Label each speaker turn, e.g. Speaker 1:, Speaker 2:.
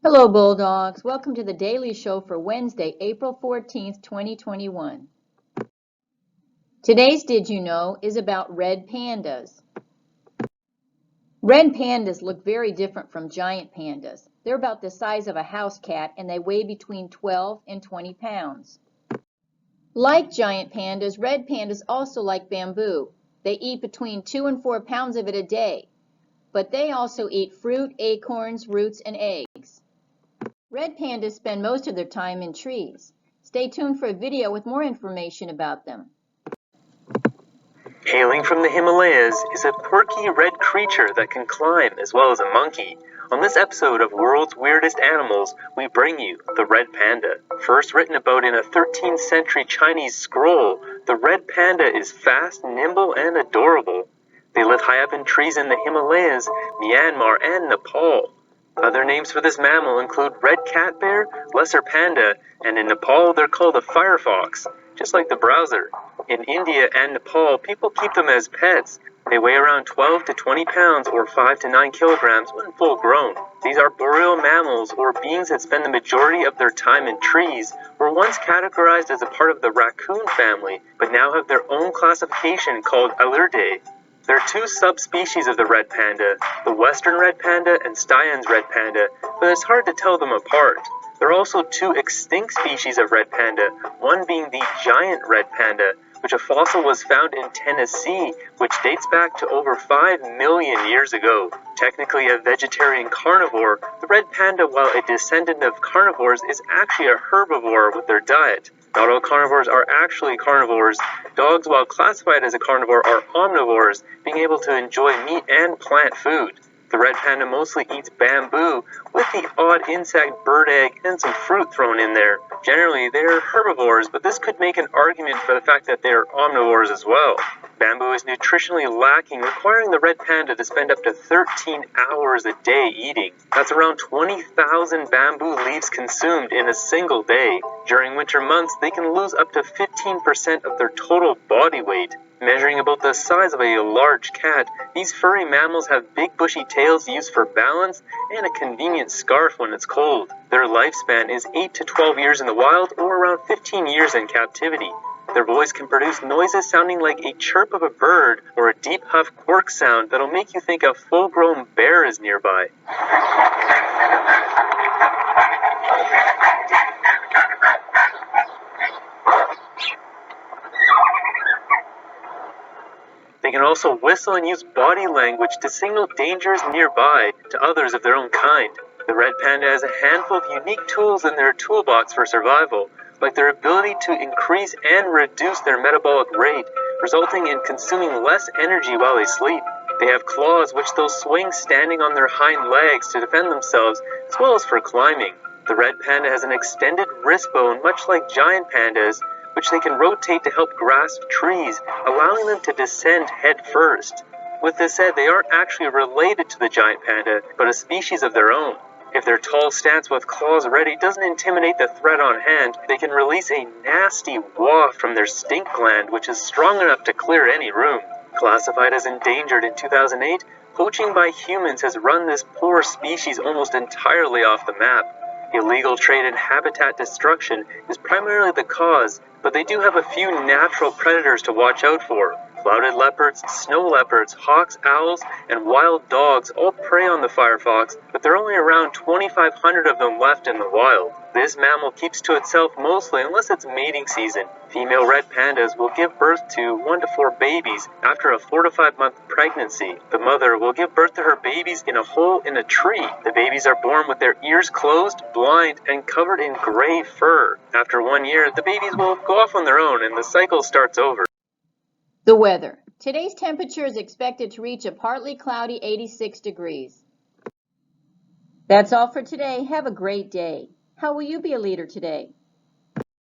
Speaker 1: Hello, Bulldogs. Welcome to the Daily Show for Wednesday, April 14th, 2021. Today's Did You Know is about red pandas. Red pandas look very different from giant pandas. They're about the size of a house cat and they weigh between 12 and 20 pounds. Like giant pandas, red pandas also like bamboo. They eat between 2 and 4 pounds of it a day, but they also eat fruit, acorns, roots, and eggs. Red pandas spend most of their time in trees. Stay tuned for a video with more information about them.
Speaker 2: Hailing from the Himalayas is a quirky red creature that can climb as well as a monkey. On this episode of World's Weirdest Animals, we bring you the red panda. First written about in a 13th century Chinese scroll, the red panda is fast, nimble, and adorable. They live high up in trees in the Himalayas, Myanmar, and Nepal. Other names for this mammal include red cat bear, lesser panda, and in Nepal they're called a firefox, just like the browser. In India and Nepal, people keep them as pets. They weigh around 12 to 20 pounds or 5 to 9 kilograms when full grown. These arboreal mammals, or beings that spend the majority of their time in trees, were once categorized as a part of the raccoon family, but now have their own classification called Aleridae. There are two subspecies of the red panda, the western red panda and Stein's red panda, but it's hard to tell them apart. There are also two extinct species of red panda, one being the giant red panda, which a fossil was found in Tennessee, which dates back to over 5 million years ago. Technically a vegetarian carnivore, the red panda, while a descendant of carnivores, is actually a herbivore with their diet. Not all carnivores are actually carnivores. Dogs, while classified as a carnivore, are omnivores, being able to enjoy meat and plant food. The red panda mostly eats bamboo, with the odd insect, bird egg, and some fruit thrown in there. Generally, they're herbivores, but this could make an argument for the fact that they're omnivores as well. Bamboo is nutritionally lacking, requiring the red panda to spend up to 13 hours a day eating. That's around 20,000 bamboo leaves consumed in a single day. During winter months, they can lose up to 15% of their total body weight. Measuring about the size of a large cat, these furry mammals have big bushy tails used for balance and a convenient scarf when it's cold. Their lifespan is 8 to 12 years in the wild or around 15 years in captivity. Their voice can produce noises sounding like a chirp of a bird or a deep huff quirk sound that'll make you think a full-grown bear is nearby. They can also whistle and use body language to signal dangers nearby to others of their own kind. The red panda has a handful of unique tools in their toolbox for survival, like their ability to increase and reduce their metabolic rate, resulting in consuming less energy while they sleep. They have claws which they'll swing standing on their hind legs to defend themselves, as well as for climbing. The red panda has an extended wrist bone, much like giant pandas, which they can rotate to help grasp trees, allowing them to descend head first. With this said, they aren't actually related to the giant panda, but a species of their own. If their tall stance with claws ready doesn't intimidate the threat on hand, they can release a nasty waft from their stink gland, which is strong enough to clear any room. Classified as endangered in 2008, poaching by humans has run this poor species almost entirely off the map. Illegal trade and habitat destruction is primarily the cause, but they do have a few natural predators to watch out for. Clouded leopards, snow leopards, hawks, owls, and wild dogs all prey on the firefox, but there are only around 2,500 of them left in the wild. This mammal keeps to itself mostly unless it's mating season. Female red pandas will give birth to 1 to 4 babies after a 4 to 5 month pregnancy. The mother will give birth to her babies in a hole in a tree. The babies are born with their ears closed, blind, and covered in gray fur. After 1 year, the babies will go off on their own and the cycle starts over.
Speaker 1: The weather. Today's temperature is expected to reach a partly cloudy 86 degrees. That's all for today. Have a great day. How will you be a leader today?